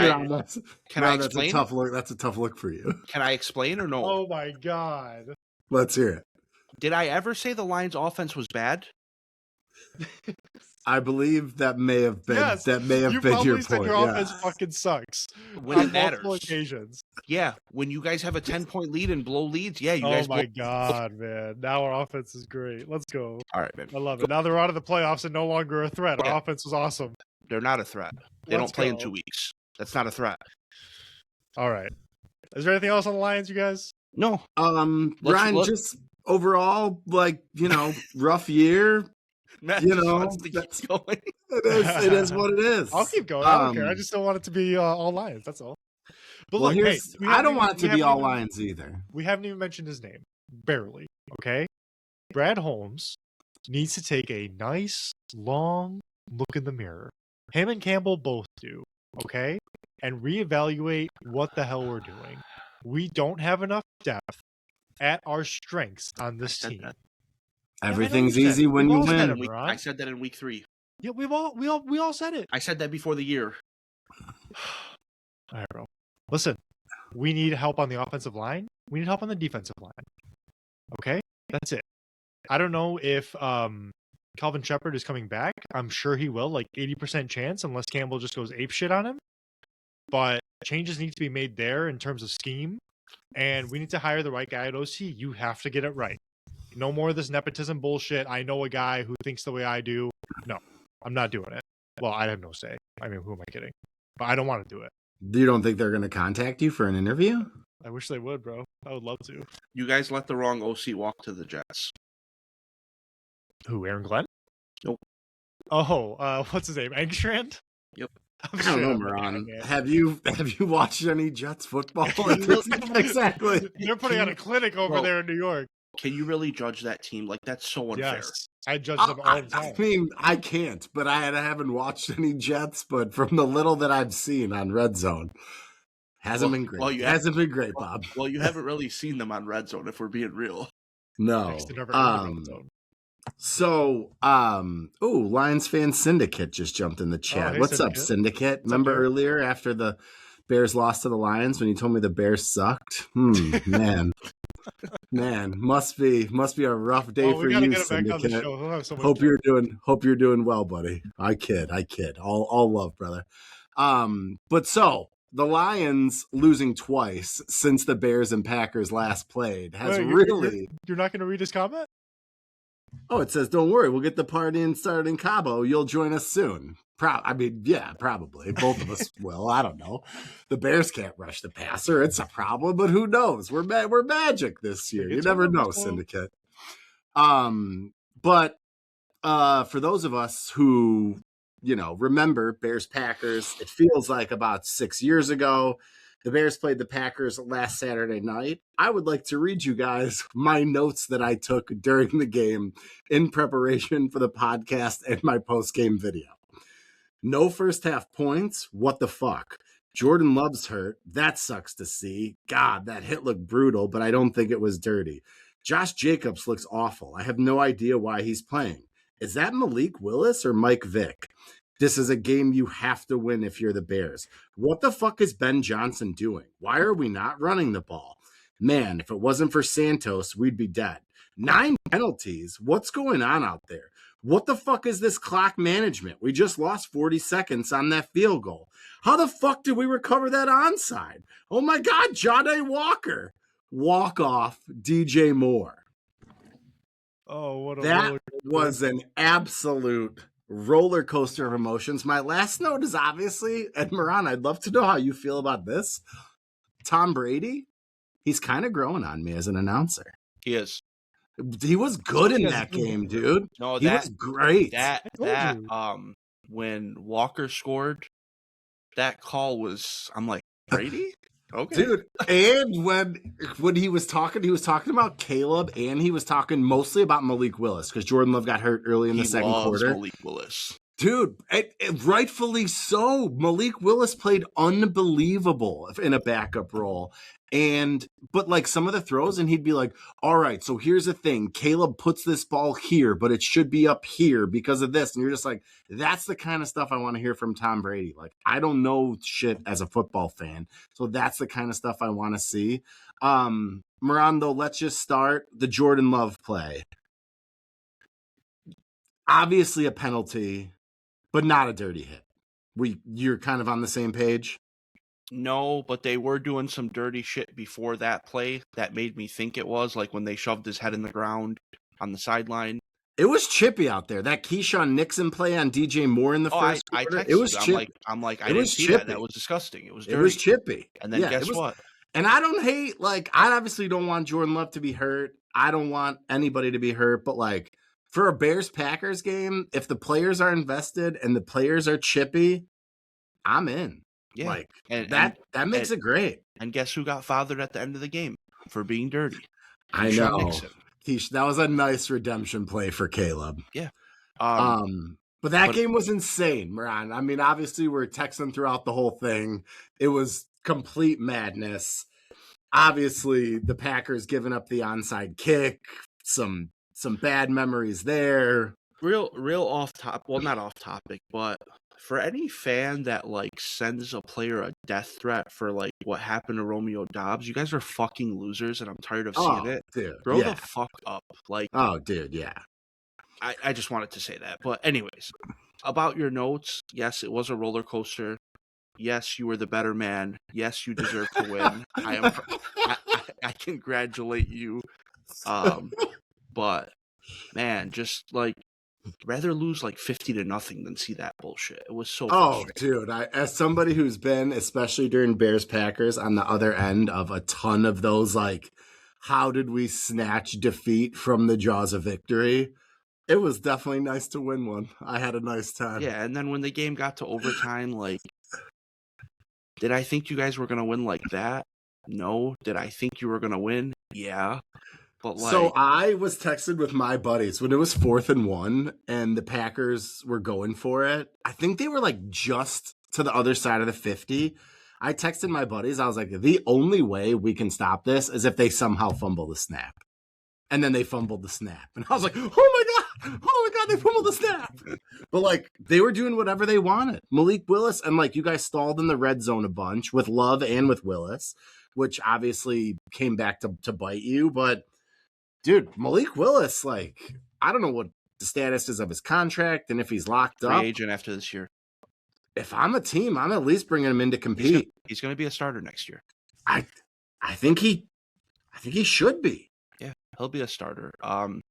Can I explain? That's a tough look. That's a tough look for you. Can I explain or no? Oh my God. Let's hear it. Did I ever say the Lions' offense was bad? I believe that may have been your point. You said your offense fucking sucks. When it matters. Multiple occasions. Yeah, when you guys have a 10-point lead and blow leads, you guys. Oh my God, man! Now our offense is great. Let's go. All right, man. I love it. Now they're out of the playoffs and no longer a threat. Our offense was awesome. They're not a threat. They don't play in 2 weeks. That's not a threat. All right. Is there anything else on the Lions, you guys? No. Ryan, just overall, rough year. Matt that's going. It is what it is. I'll keep going. I don't care. I just don't want it to be all Lions. That's all. But look, I don't want it to be all Lions either. We haven't even mentioned his name. Barely. Okay? Brad Holmes needs to take a nice, long look in the mirror. Him and Campbell both do. Okay? And reevaluate what the hell we're doing. We don't have enough depth at our strengths on this team. Everything's easy when you win. I said that in week 3. Yeah, we all said it. I said that before the year. All right, bro. Listen, we need help on the offensive line. We need help on the defensive line. Okay? That's it. I don't know if Calvin Shepard is coming back. I'm sure he will, 80% chance, unless Campbell just goes apeshit on him. But changes need to be made there in terms of scheme. And we need to hire the right guy at OC. You have to get it right. No more of this nepotism bullshit. I know a guy who thinks the way I do. No, I'm not doing it. Well, I have no say. I mean, who am I kidding? But I don't want to do it. You don't think they're going to contact you for an interview? I wish they would, bro. I would love to. You guys let the wrong OC walk to the Jets. Who, Aaron Glenn? Nope. Oh, what's his name? Engstrand? Yep. I don't know, Moran. Have you watched any Jets football? Exactly. They're putting on a clinic over there in New York. Can you really judge that team? That's so unfair. Yes, I judge them all the time. I mean, I can't, but I haven't watched any Jets. But from the little that I've seen on Red Zone, hasn't been great. Hasn't been great, Bob. Well, you haven't really seen them on Red Zone, if we're being real. No. Lions fan Syndicate just jumped in the chat. What's up, Syndicate? Remember earlier after the Bears lost to the Lions when you told me the Bears sucked? Man. Man, must be a rough day for you, Syndicate. Hope you're doing well, buddy. I kid. All love, brother. But the Lions losing twice since the Bears and Packers last played has really. You're not going to read his comment? Oh, it says, "Don't worry, we'll get the partying started in Cabo. You'll join us soon." Probably. Both of us will. I don't know. The Bears can't rush the passer. It's a problem, but who knows? We're magic this year. You never know, Syndicate. But for those of us who, remember Bears Packers, it feels like about 6 years ago. The Bears played the Packers last Saturday night. I would like to read you guys my notes that I took during the game in preparation for the podcast and my post-game video. No first half points. What the fuck? Jordan Love's hurt. That sucks to see. God, that hit looked brutal, but I don't think it was dirty. Josh Jacobs looks awful. I have no idea why he's playing. Is that Malik Willis or Mike Vick? This is a game you have to win if you're the Bears. What the fuck is Ben Johnson doing? Why are we not running the ball? Man, if it wasn't for Santos, we'd be dead. 9 penalties. What's going on out there? What the fuck is this clock management? We just lost 40 seconds on that field goal. How the fuck did we recover that onside? Oh my God, Jahdae Walker. Walk off DJ Moore. Oh, what a That roller coaster. was an absolute roller coaster of emotions. My last note is obviously, and Moran, I'd love to know how you feel about this. Tom Brady, he's kind of growing on me as an announcer. He is. He was good Especially in as a that game game, manager. dude. No, He was great. I told you. When Walker scored, that call was, I'm like, Brady? Okay. Dude, and when he was talking about Caleb, and he was talking mostly about Malik Willis because Jordan Love got hurt early in the second quarter. Malik Willis. Dude, rightfully so. Malik Willis played unbelievable in a backup role. But like some of the throws, and he'd be like, all right, so here's the thing. Caleb puts this ball here, but it should be up here because of this. And you're just like, that's the kind of stuff I want to hear from Tom Brady. Like, I don't know shit as a football fan. So that's the kind of stuff I want to see. Mirando, let's just start the Jordan Love play. Obviously a penalty, but not a dirty hit. You're kind of on the same page? No, but they were doing some dirty shit before that play that made me think it was, like when they shoved his head in the ground on the sideline. It was chippy out there. That Keyshawn Nixon play on DJ Moore in the first quarter. I texted It was you. chippy. I'm like, I didn't see that. That was disgusting. It was dirty. It was chippy. And then guess what? And I don't hate, like, I obviously don't want Jordan Love to be hurt. I don't want anybody to be hurt. But, like, for a Bears-Packers game, if the players are invested and the players are chippy, I'm in. Yeah. Like, that makes it great. And guess who got fathered at the end of the game for being dirty? I know. That was a nice redemption play for Caleb. Yeah. But that game was insane, Moran. I mean, obviously we're texting throughout the whole thing. It was complete madness. Obviously, the Packers giving up the onside kick, some bad memories there. Real off topic. Well, not off topic, but for any fan that like sends a player a death threat for like what happened to Romeo Dobbs, you guys are fucking losers, and I'm tired of seeing it. Dude, Grow the fuck up. Like, oh, dude, yeah. I just wanted to say that. But anyways, about your notes, yes, it was a roller coaster. Yes, you were the better man. Yes, you deserve to win. I congratulate you. But man, just like rather lose like 50-0 than see that bullshit. It was so frustrating. Dude, as somebody who's been, especially during Bears Packers, on the other end of a ton of those, like, how did we snatch defeat from the jaws of victory? It was definitely nice to win one. I had a nice time. Yeah, and then when the game got to overtime, like, did I think you guys were going to win like that? No. Did I think you were going to win? Yeah. But like, so I was texting with my buddies when it was 4th and 1 and the Packers were going for it. I think they were like just to the other side of the 50. I texted my buddies. I was like, the only way we can stop this is if they somehow fumble the snap. And then they fumbled the snap. And I was like, oh my God, they fumbled the snap. But like, they were doing whatever they wanted. Malik Willis, and like, you guys stalled in the red zone a bunch with Love and with Willis, which obviously came back to bite you. But dude, Malik Willis, like, I don't know what the status is of his contract and if he's locked up. Free agent after this year. If I'm a team, I'm at least bringing him in to compete. He's going to be a starter next year. I think he should be. Yeah, he'll be a starter. And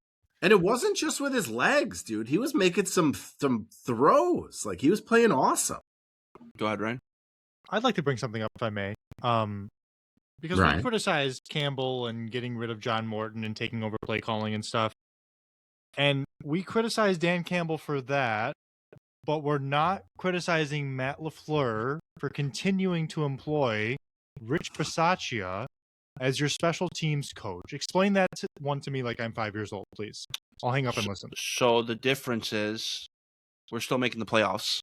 it wasn't just with his legs, dude. He was making some throws. Like, he was playing awesome. Go ahead, Ryan. I'd like to bring something up if I may. Because we criticized Campbell and getting rid of John Morton and taking over play calling and stuff. And we criticized Dan Campbell for that, but we're not criticizing Matt LaFleur for continuing to employ Rich Bisaccia as your special teams coach. Explain that one to me like I'm 5 years old, please. I'll hang up and listen. So the difference is we're still making the playoffs.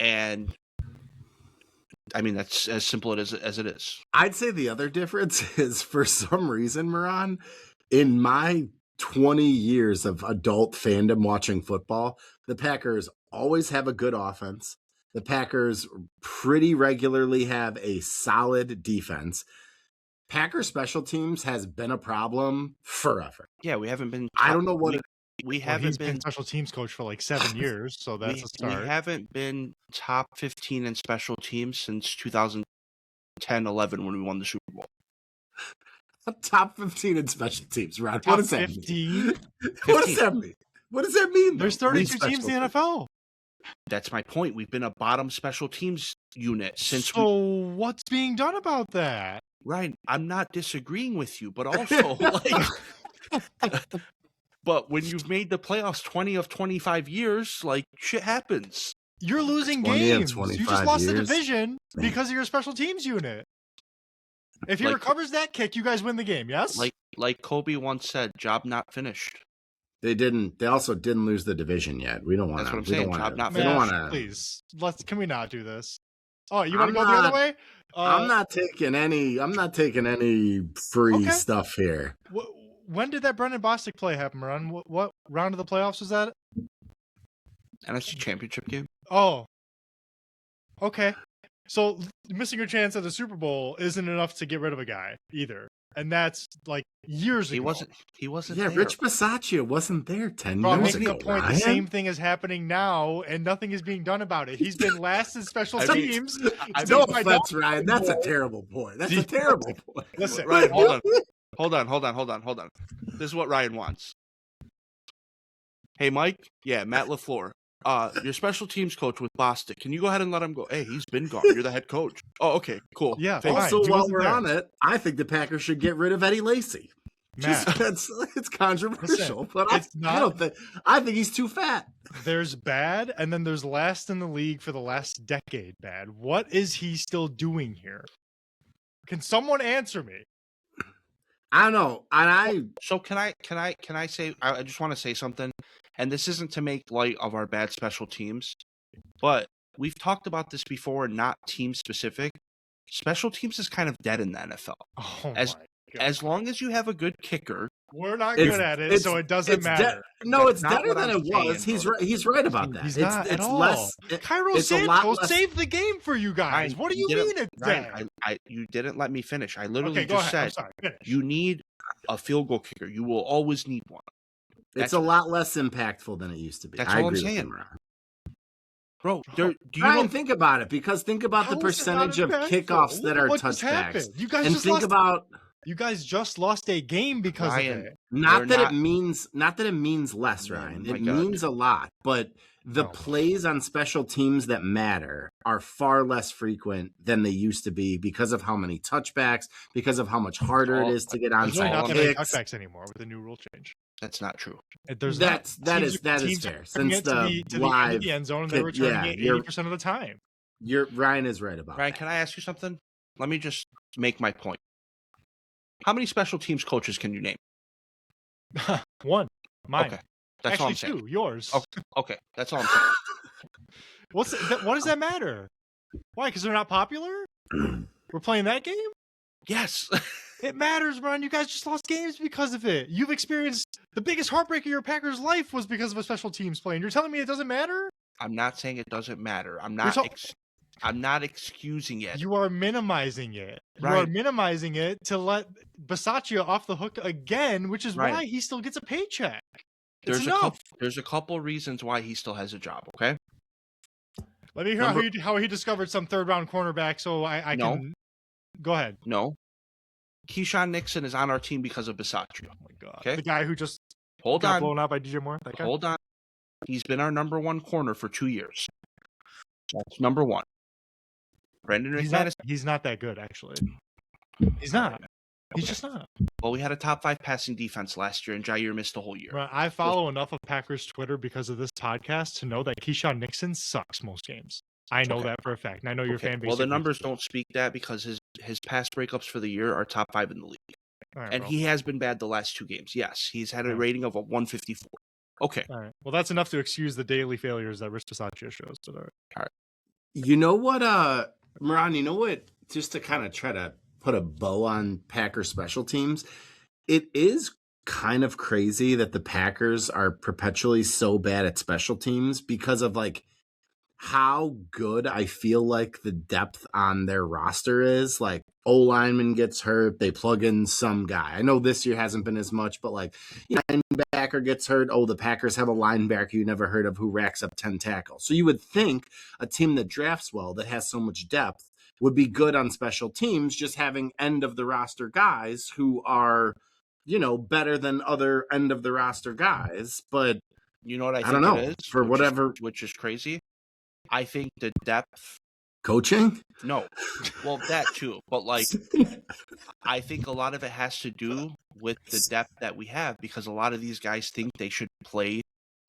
And I mean, that's as simple as it is. I'd say the other difference is, for some reason, Moran, in my 20 years of adult fandom watching football, the Packers always have a good offense. The Packers pretty regularly have a solid defense. Packers special teams has been a problem forever. Yeah, we haven't been. I don't know what we haven't been special teams coach for like 7 years, so that's a start. We haven't been top 15 in special teams since 2010-11 when we won the Super Bowl. Top 15 in special teams, Ron. Top What does that 15? mean? What does that mean? What does that mean? There's though? 32 teams in the NFL. That's my point. We've been a bottom special teams unit since So what's being done about that? Right. I'm not disagreeing with you, but also like but when you've made the playoffs 20 of 25 years, like shit happens. You're losing 20 of games. You 25 just lost the years. division because of your special teams unit. If he Like- recovers that kick, you guys win the game, yes? Like Kobe once said, job not finished. They didn't. They also didn't lose the division yet. We don't want to. That's what I'm we saying, don't want job to. not We don't Matt, want to. please. Can we not do this? Oh, you want to I'm go the other not- way? I'm not taking any. I'm not taking any free Okay. stuff here. When did that Brendan Bostic play happen, Ron? What round of the playoffs was that? NFC Championship game. Oh. Okay. So missing your chance at the Super Bowl isn't enough to get rid of a guy either. And that's like years He ago. wasn't Yeah, there. Rich Bisaccia wasn't there 10 Bro, I'm years making ago. the point Ryan. the same thing is happening now, and nothing is being done about it. He's been last in special I mean, teams. No my offense, Ryan. That's a terrible point. That's a terrible point. Listen, Ryan, hold on. This is what Ryan wants. Hey, Mike. Yeah, Matt LaFleur. Your special teams coach with Bostic. Can you go ahead and let him go? Hey, he's been gone. You're the head coach. Oh, okay, cool. Yeah, Thanks. fine. Also, He while wasn't we're there. on it, I think the Packers should get rid of Eddie Lacy. Matt, It's controversial, but it's I don't think. I think he's too fat. there's bad, and then there's last in the league for the last decade bad. What is he still doing here? Can someone answer me? I don't know, and So can I say? I just want to say something, and this isn't to make light of our bad special teams, but we've talked about this before, not team specific. Special teams is kind of dead in the NFL. Oh As- my God. As long as you have a good kicker, We're not It's- good at it, it's- so it doesn't it's matter. no, That's it's not better what than I'm it was. saying, He's bro. right. He's right about that. He's it's not it's at all. less. Cairo it's a lot Santos less- saved the game for you guys. Ryan, What do you didn't- mean it's Ryan, dead? you didn't let me finish. I literally Okay, go just ahead. I'm said sorry. Finish. you need a field goal kicker. You will always need one. It's a lot less impactful than it used to be. That's I all I'm agree with saying. you, Ron. Bro, do you Ryan, know? think about it because think about the How is it not percentage of impactful? kickoffs that Look are at what just touchbacks, happened. You guys and just think lost. about You guys just lost a game because Ryan, of it. not They're that it means less, Oh Ryan. my It God. means a lot, but the Oh. plays on special teams that matter are far less frequent than they used to be because of how many touchbacks, because of how much harder it is to get There's really onside not that many kicks. touchbacks anymore with the new rule change. That's not true. There's that not. is Teams fair. are Since bringing it the to the end of live, the end zone, and they're kick- returning yeah, it you're- 80% of the time. Ryan is right about Ryan, that. can I ask you something? Let me just make my point. How many special teams coaches can you name? One. Mine. Okay, that's all I'm Actually, saying. two. Yours. Okay, that's all I'm saying. What does that matter? Why? Because they're not popular? We're playing that game? Yes. It matters, Ron. You guys just lost games because of it. You've experienced the biggest heartbreak of your Packers' life was because of a special teams play. And you're telling me it doesn't matter? I'm not saying it doesn't matter. I'm You're not. I'm not excusing it. You are minimizing it. You are Right. minimizing it to let Bisaccia off the hook again, which is Right. why he still gets a paycheck. It's There's enough. there's a couple reasons why he still has a job. Okay. Let me hear how he discovered some third round cornerback so I No. can go ahead. No. Keyshawn Nixon is on our team because of Bisaccia. Oh my god. Okay. The guy who just Hold got on. blown out by DJ Moore. That guy? Hold on. He's been our number one corner for 2 years. That's number one. Brandon McManus. He's not that good, actually. He's not. He's just not. Well, we had a top 5 passing defense last year, and Jair missed a whole year. Right, I follow enough of Packers Twitter because of this podcast to know that Keyshawn Nixon sucks most games. I know Okay. that for a fact, and I know your Okay. fan base. Well, the agrees numbers with don't speak that because his pass breakups for the year are top 5 in the league. it. All right, And bro. he has been bad the last 2 games. Yes, he's had a Yeah. rating of a 154. Okay. All right. Well, that's enough to excuse the daily failures that Rich Bisaccia shows. But all right. You know what, Moran, you know what, just to kind of try to put a bow on Packer special teams, it is kind of crazy that the Packers are perpetually so bad at special teams because of like how good I feel like the depth on their roster is. Like O-lineman gets hurt, they plug in some guy. I know this year hasn't been as much, but like linebacker gets hurt. Oh, the Packers have a linebacker you never heard of who racks up 10 tackles. So you would think a team that drafts well, that has so much depth, would be good on special teams, just having end of the roster guys who are, better than other end of the roster guys. But You know what I I don't think know, it is? for whatever Which is crazy. I think the depth. coaching. No, well that too, but like I think a lot of it has to do with the depth that we have because a lot of these guys think they should play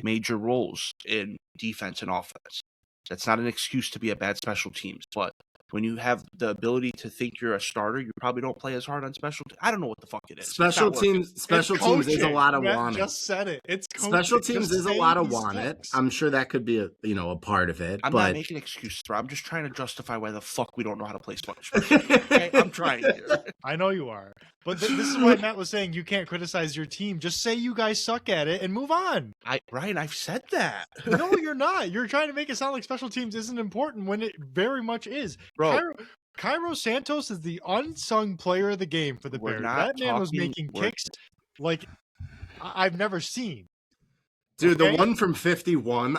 major roles in defense and offense. That's not an excuse to be a bad special teams, but when you have the ability to think you're a starter, you probably don't play as hard on special teams. I don't know what the fuck it is. Special teams is a lot of Matt want it. just said it. It's coaching. Special teams Just is a say lot of he want it. sucks. I'm sure that could be a part of it. I'm but not making excuses, bro. I'm just trying to justify why the fuck we don't know how to play special teams. Okay? I'm trying here. I know you are. But this is why Matt was saying you can't criticize your team. Just say you guys suck at it and move on. Ryan, I've said that. No, you're not. You're trying to make it sound like special teams isn't important when it very much is. Bro, Cairo Santos is the unsung player of the game for the We're Bears. not That man was talking- making we're- kicks like I've never seen. Dude, Okay? the one from 51,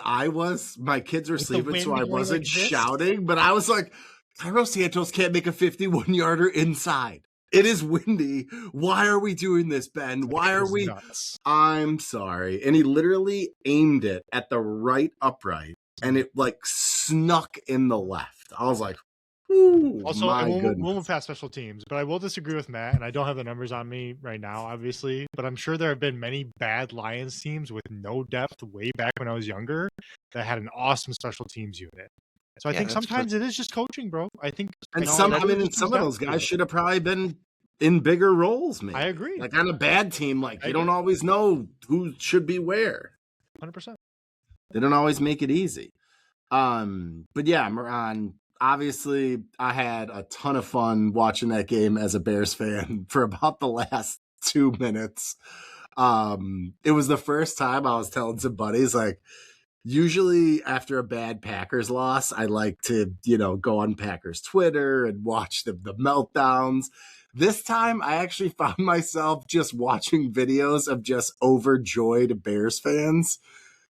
my kids were With the sleeping, so I wind wasn't like this? shouting, but I was like, Cairo Santos can't make a 51-yarder inside. It is windy. Why are we doing this, Ben? Why It are was we? nuts. I'm sorry. And he literally aimed it at the right upright, and it like snuck in the left. I was like, ooh, Also, my we'll goodness. move past special teams, but I will disagree with Matt, and I don't have the numbers on me right now, obviously, but I'm sure there have been many bad Lions teams with no depth way back when I was younger that had an awesome special teams unit. So I Yeah, think that's sometimes it is just coaching, bro. I think And No, some, that I mean, really and just some comes of those down to guys it. should have probably been in bigger roles, maybe. I agree. Like on a bad team, like I you don't agree. always know who should be where. 100%. They don't always make it easy. But yeah, Moran, obviously I had a ton of fun watching that game as a Bears fan for about the last 2 minutes. It was the first time I was telling some buddies, like, usually after a bad Packers loss, I like to, go on Packers Twitter and watch the meltdowns. This time I actually found myself just watching videos of just overjoyed Bears fans.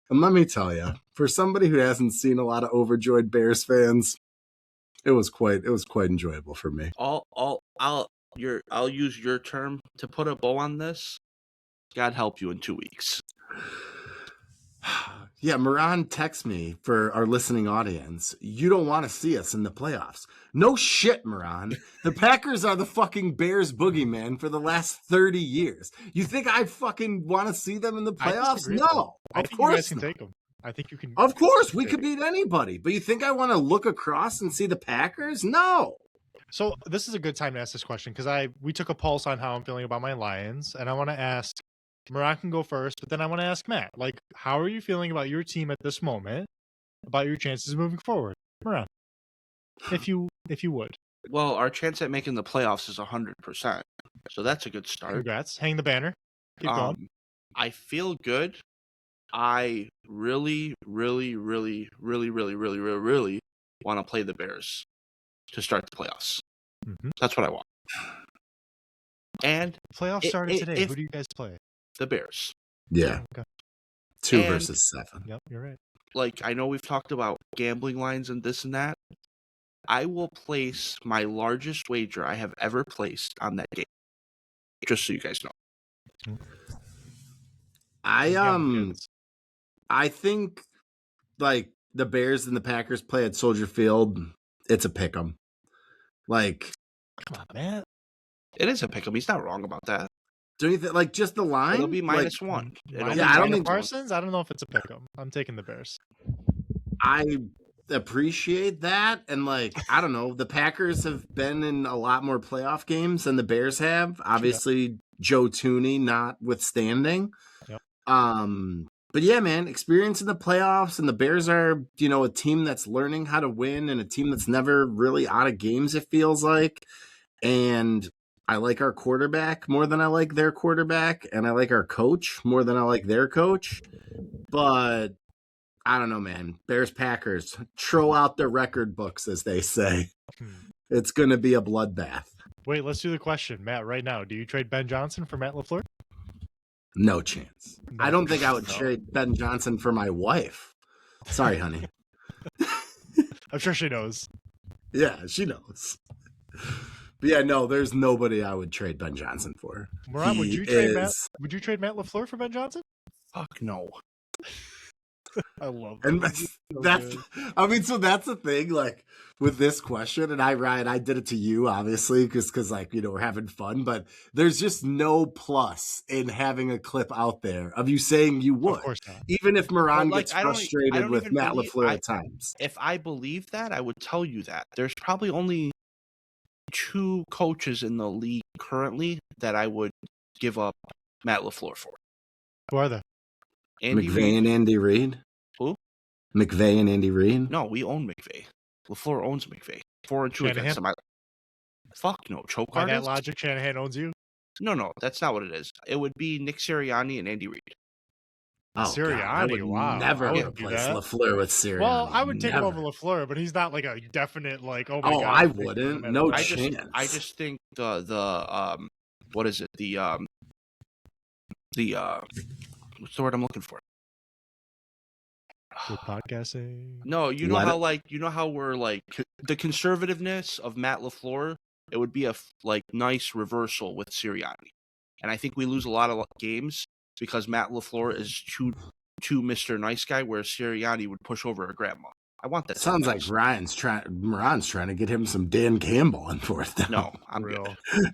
And let me tell you, for somebody who hasn't seen a lot of overjoyed Bears fans, it was quite enjoyable for me. I'll use your term to put a bow on this. God help you in 2 weeks. Yeah, Moran texts me for our listening audience. You don't want to see us in the playoffs. No shit, Moran. The Packers are the fucking Bears boogeyman for the last 30 years. You think I fucking want to see them in the I playoffs? disagree, No, though. I of think you guys course can not. take them. I think you can. Of course, we could beat anybody. But you think I want to look across and see the Packers? No. So this is a good time to ask this question because we took a pulse on how I'm feeling about my Lions, and I want to ask. Moran can go first, but then I want to ask Matt, like, how are you feeling about your team at this moment, about your chances moving forward? Moran, if you would. Well, our chance at making the playoffs is 100%. So that's a good start. Congrats. Hang the banner. Keep going. I feel good. I really, really, really, really, really, really, really, really want to play the Bears to start the playoffs. Mm-hmm. That's what I want. And Playoffs started today. if- Who do you guys play? the Bears. Yeah, Okay. 2 And- versus 7. Yep, you're right. Like, I know we've talked about gambling lines and this and that. I will place my largest wager I have ever placed on that game. Just so you guys know. I think like the Bears and the Packers play at Soldier Field. It's a pick 'em. Like, Come on, man. It is a pick 'em. He's not wrong about that. do you think like just the line? It'll be Like, -1. It'll Minus be Yeah, I don't Micah think- Parsons. I don't know if it's a pick 'em. I'm taking the Bears. I appreciate that, and like I don't know, the Packers have been in a lot more playoff games than the Bears have. Obviously, Joe Tooney notwithstanding. Yep. But yeah, man, experience in the playoffs, and the Bears are, a team that's learning how to win and a team that's never really out of games, it feels like. And I like our quarterback more than I like their quarterback, and I like our coach more than I like their coach. But I don't know, man. Bears Packers, throw out the record books, as they say. It's going to be a bloodbath. Wait, let's do the question, Matt. Right now, do you trade Ben Johnson for Matt LaFleur? No chance. No. I don't think I would No. trade Ben Johnson for my wife. Sorry, honey. I'm sure she knows. Yeah, she knows. But yeah, no, there's nobody I would trade Ben Johnson for. Moran, would He you trade Matt? is, Would you trade Matt LaFleur for Ben Johnson? Fuck no. I love that. and He's so that's, good. I mean, so that's the thing, like, with this question, and Ryan, I did it to you, obviously, because, like, we're having fun, but there's just no plus in having a clip out there of you saying you would. Of course not. Even if Moran But, like, gets I frustrated don't with even Matt believe- LaFleur at times. If I believe that, I would tell you that. There's probably only 2 coaches in the league currently that I would give up Matt LaFleur for. Who are they? Andy McVay Reid. and Andy Reid? Who? McVay and Andy Reid? No, we own McVay. LaFleur owns McVay. 4-2 Shanahan? against him. Fuck no. Choke By that artist? logic, Shanahan owns you. No, that's not what it is. It would be Nick Sirianni and Andy Reid. Oh, Sirianni, God, I would wow. never I wouldn't do replace that. LaFleur with Sirianni. Well, I would take him Never. over LaFleur, but he's not like a definite like. Oh my Oh, god! I I'd take him wouldn't. matter No what. chance. I just think the what is it? The what's the word I'm looking for? Good podcasting. No, you know Let how it- like we're like the conservativeness of Matt LaFleur. It would be a nice reversal with Sirianni, and I think we lose a lot of games because Matt LaFleur is too Mr. Nice Guy, whereas Sirianni would push over a grandma. I want that. Sounds like Moran's trying to get him some Dan Campbell on fourth down. No, I'm Real. good.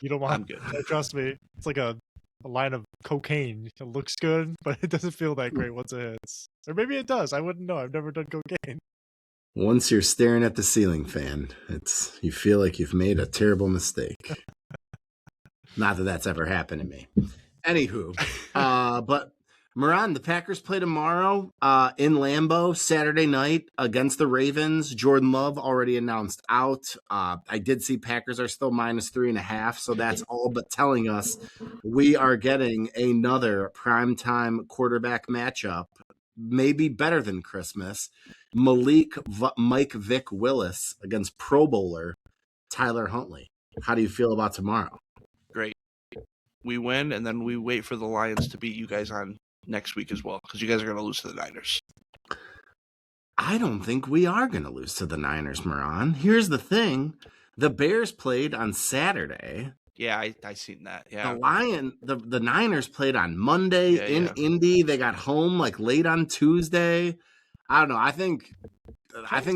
You don't want. I'm good. No, trust me. It's like a line of cocaine. It looks good, but it doesn't feel that great once it hits. Or maybe it does. I wouldn't know. I've never done cocaine. Once you're staring at the ceiling fan, you feel like you've made a terrible mistake. Not that that's ever happened to me. Anywho, but Moran, the Packers play tomorrow in Lambeau Saturday night against the Ravens. Jordan Love already announced out. I did see Packers are still -3.5, so that's all but telling us we are getting another primetime quarterback matchup, maybe better than Christmas. Mike Vick Willis against Pro Bowler Tyler Huntley. How do you feel about tomorrow? Great. We win, and then we wait for the Lions to beat you guys on next week as well, because you guys are going to lose to the Niners. I don't think we are going to lose to the Niners, Moran. Here's the thing. The Bears played on Saturday. Yeah, I seen that. Yeah. The Niners played on Monday in Indy. They got home like late on Tuesday. I don't know. I think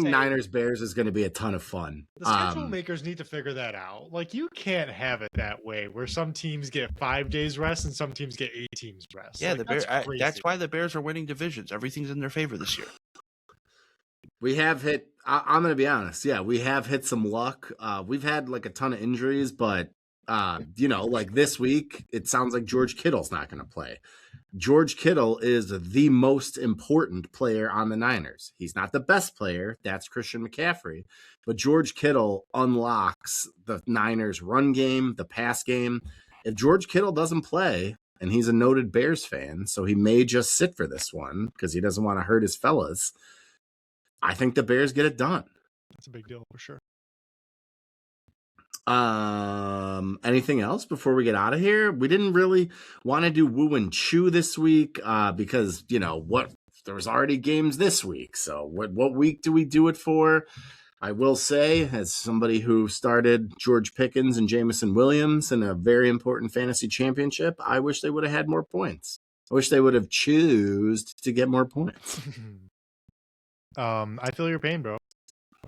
Niners Bears is going to be a ton of fun. The schedule makers need to figure that out. Like, you can't have it that way where some teams get 5 days rest and some teams get 8 teams rest. Yeah, like, that's why the Bears are winning divisions. Everything's in their favor this year. We have hit. I'm going to be honest. Yeah, we have hit some luck. We've had like a ton of injuries, but like this week, it sounds like George Kittle's not going to play. George Kittle is the most important player on the Niners. He's not the best player. That's Christian McCaffrey. But George Kittle unlocks the Niners' run game, the pass game. If George Kittle doesn't play, and he's a noted Bears fan, so he may just sit for this one because he doesn't want to hurt his fellas, I think the Bears get it done. That's a big deal for sure. Anything else before we get out of here? We didn't really want to do Woo and Chew this week because there was already games this week. So what week do we do it for? I will say, as somebody who started George Pickens and Jamison Williams in a very important fantasy championship, I wish they would have had more points. I wish they would have choosed to get more points. I feel your pain, bro.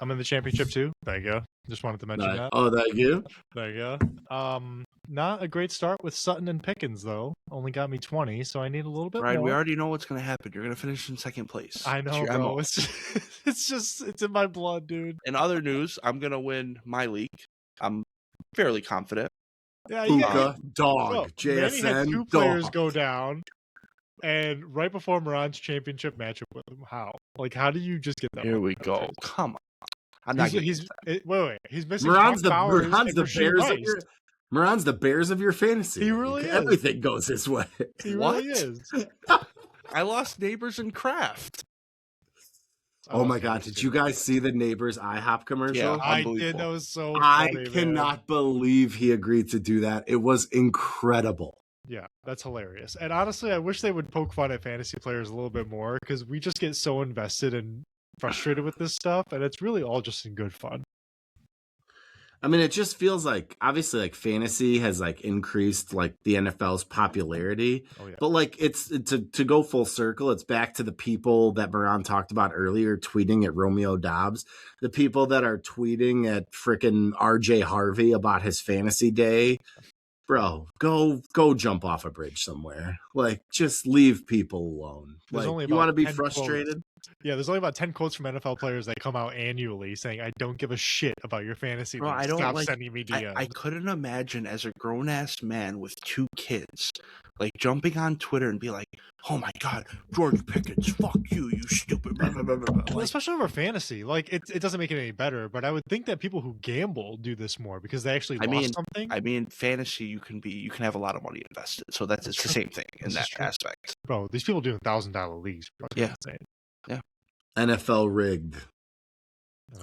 I'm in the championship too. There you go. Just wanted to mention that. Oh, thank you. There you go. Not a great start with Sutton and Pickens though. Only got me 20, so I need a little bit Ryan, more. we already know what's going to happen. You're going to finish in second place. I know, bro. It's in my blood, dude. In other news, I'm going to win my league. I'm fairly confident. Yeah, Puka, dog, bro, JSN, Manny had 2 dog. players go down, and right before Moran's championship matchup with him. How? Like, how do you just get that? Here we go. Come on. I'm not. Wait. He's missing. Moran's the Bears of your fantasy. He really is. Everything goes his way. He What? really is. I lost Neighbors and Kraft. Oh my God! Did you guys see the Neighbors IHOP commercial? Yeah, I unbelievable. did. That was so I funny, cannot believe he agreed to do that. It was incredible. Yeah, that's hilarious. And honestly, I wish they would poke fun at fantasy players a little bit more because we just get so invested in frustrated with this stuff, and it's really all just in good fun. I mean, it just feels like obviously like fantasy has like increased like the NFL's popularity, Oh yeah. but like it's to go full circle. It's back to the people that Moran talked about earlier, tweeting at Romeo Dobbs, the people that are tweeting at frickin' RJ Harvey about his fantasy day. Bro, go jump off a bridge somewhere. Like, just leave people alone. There's Like, only you about want to be 10 frustrated? Yeah, there's only about 10 quotes from NFL players that come out annually saying, "I don't give a shit about your fantasy Bro, league. I don't Stop like. sending me DMs." I couldn't imagine as a grown ass man with 2 kids, like jumping on Twitter and be like, "Oh my god, George Pickens, fuck you, you stupid." Blah, blah, blah, blah, blah. Well, Like, especially over fantasy, like it doesn't make it any better. But I would think that people who gamble do this more because they actually lost something. I mean, fantasy you can have a lot of money invested, so it's the same thing in This that is true. aspect. Bro, these people doing $1,000 leagues. Yeah. Insane. NFL rigged.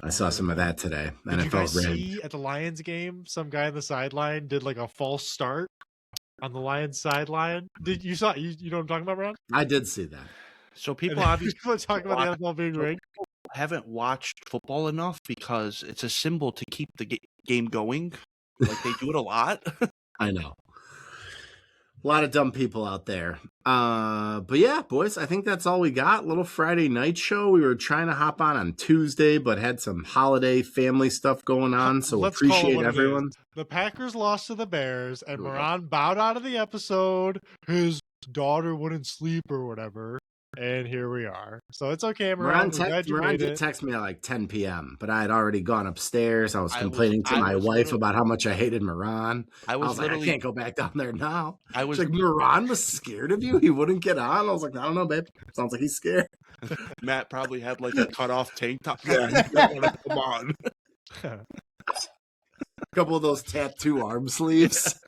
I saw some of that today. Did you NFL guys rigged. see at the Lions game, some guy on the sideline did like a false start on the Lions sideline? Did you saw you know what I'm talking about, Ron? I did see that. So And people obviously people are talking about the NFL being rigged. haven't watched football enough because it's a symbol to keep the game going. Like they do it a lot. I know. A lot of dumb people out there. But yeah, boys, I think that's all we got. Little Friday night show. We were trying to hop on Tuesday, but had some holiday family stuff going on. So Let's call it appreciate what it everyone. is. The Packers lost to the Bears, and Moran bowed out of the episode. His daughter wouldn't sleep or whatever. And here we are. So it's okay, Moran. Moran did text me at like 10 p.m., but I had already gone upstairs. I was complaining to my wife about how much I hated Moran. I was like, I can't go back down there now. She's like, Moran was scared of you? He wouldn't get on? I was like, I don't know, babe. Sounds like he's scared. Matt probably had like a cut-off tank top. Yeah, he didn't want to come on. A couple of those tattoo arm sleeves.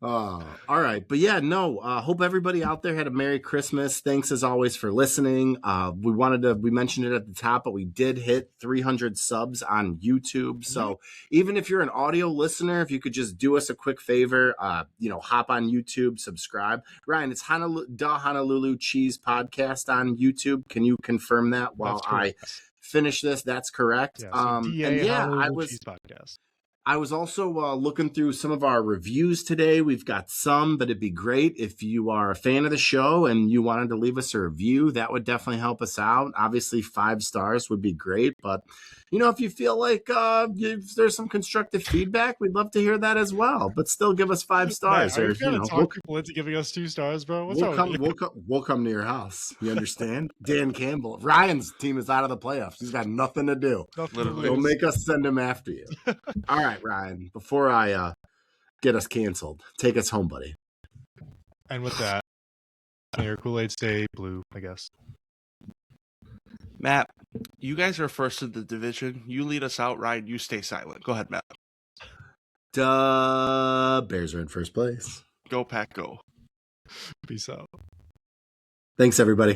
All right. But yeah, no, hope everybody out there had a Merry Christmas. Thanks as always for listening. We mentioned it at the top, but we did hit 300 subs on YouTube. So even if you're an audio listener, if you could just do us a quick favor, hop on YouTube, subscribe. Ryan, it's Honolulu Cheese Podcast on YouTube. Can you confirm that while I finish this? That's correct. Cheese Podcast. I was also looking through some of our reviews today. We've got some, but it'd be great if you are a fan of the show and you wanted to leave us a review. That would definitely help us out. Obviously, 5 stars would be great. But, if you feel like if there's some constructive feedback, we'd love to hear that as well. But still give us 5 stars. Are you trying to talk people into giving us 2 stars, bro? We'll come to your house. You understand? Dan Campbell. Ryan's team is out of the playoffs. He's got nothing to do. Don't make us send him after you. All right, Ryan, before I get us canceled, take us home, buddy. And with that, may your Kool-Aid stay blue, I guess. Matt, you guys are first in the division. You lead us out, Ryan. You stay silent. Go ahead, Matt. Bears are in first place. Go, Pack, go. Peace out. Thanks, everybody.